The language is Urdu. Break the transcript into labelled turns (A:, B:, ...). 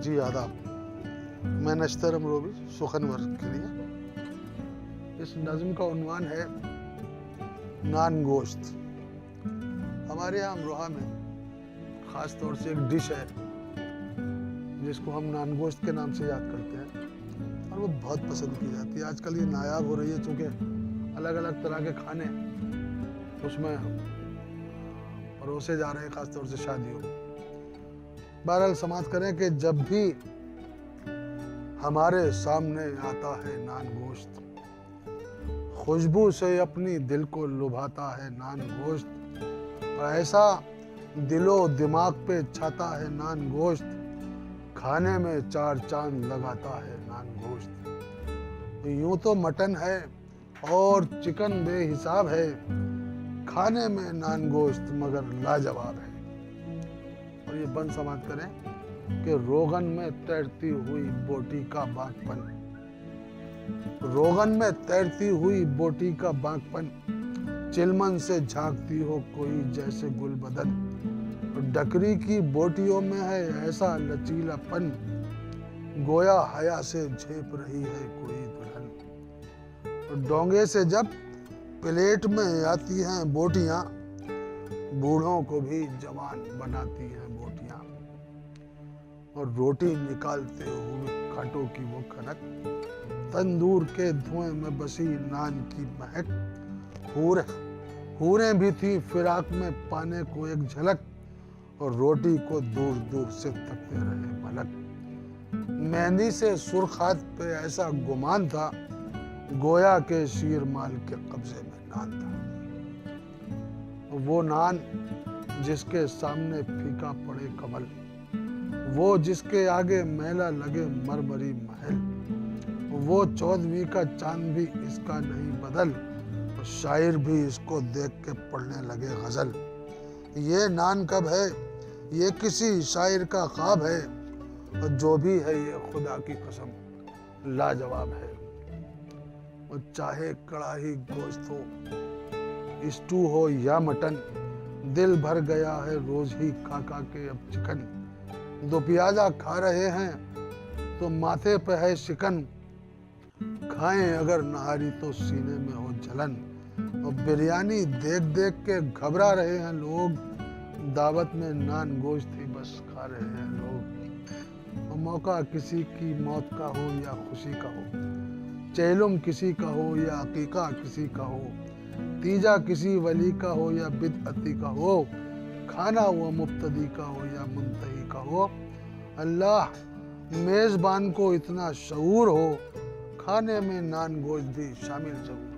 A: جی آداب، میں نشترم روبی سخنور کے لیے۔ اس نظم کا عنوان ہے نان گوشت۔ ہمارے یہاں امروہہ میں خاص طور سے ایک ڈش ہے جس کو ہم نان گوشت کے نام سے یاد کرتے ہیں اور وہ بہت پسند کی جاتی ہے۔ آج کل یہ نایاب ہو رہی ہے چونکہ الگ الگ طرح کے کھانے اس میں پروسے جا رہے ہیں، خاص طور سے شادیوں میں۔ بہرحال سماعت کریں کہ جب بھی ہمارے سامنے آتا ہے نان گوشت، خوشبو سے اپنی دل کو لبھاتا ہے نان گوشت، اور ایسا دل و دماغ پہ چھاتا ہے نان گوشت، کھانے میں چار چاند لگاتا ہے نان گوشت۔ یوں تو مٹن ہے اور چکن بے حساب ہے، کھانے میں نان گوشت مگر لاجواب ہے۔ اور یہ بند سماعت کریں کہ روغن میں تیرتی ہوئی بوٹی کا باغ پن، روغن میں تیرتی ہوئی بوٹی کا باغ پن، چلمن سے جھانکتی ہو کوئی جیسے گل بدن، ڈکری کی بوٹیوں میں ہے ایسا لچیلا پن، گویا حیا سے جھیپ رہی ہے کوئی دلہن۔ ڈونگے سے جب پلیٹ میں آتی ہیں بوٹیاں، بوڑھوں کو بھی جوان بناتی ہیں بوٹیاں، اور روٹی نکالتے ہوئے کانٹوں کی وہ کھنک، تندور کے دھوئیں میں بسی نان کی مہک، حوریں بھی تھی فراق میں پانے کو ایک جھلک، اور روٹی کو دور دور سے تکتے رہے ملک۔ مہندی سے سرخ ہاتھ پہ ایسا گمان تھا، گویا کہ شیر مال کے قبضے میں نان تھا۔ وہ نان جس کے سامنے پھیکا پڑے کمل، وہ جس کے آگے میلا لگے مرمری محل، وہ 14ویں کا چاند بھی اس کا نہیں بدل، اور شاعر بھی اس کو دیکھ کے پڑھنے لگے غزل۔ یہ نان کب ہے یہ کسی شاعر کا خواب ہے، اور جو بھی ہے یہ خدا کی قسم لاجواب ہے۔ اور چاہے کڑاہی گوشت ہو، اسٹو ہو یا مٹن، دل بھر گیا ہے روز ہی کھا کھا کے اب چکن، دو پیازا کھا رہے ہیں تو ماتھے پہ ہے شکن، کھائیں اگر نہاری تو سینے میں ہو جلن، اور بریانی دیکھ دیکھ کے گھبرا رہے ہیں لوگ، دعوت میں نان گوشت ہی بس کھا رہے ہیں لوگ۔ اور موقع کسی کی موت کا ہو یا خوشی کا ہو، چہلم کسی کا ہو یا عقیقہ کسی کا ہو، تیجا کسی ولی کا ہو یا بدعتی کا ہو، کھانا وہ مبتدی کا ہو یا منتہی کا ہو، اللہ میزبان کو اتنا شعور ہو، کھانے میں نان گوشت بھی شامل ضرور۔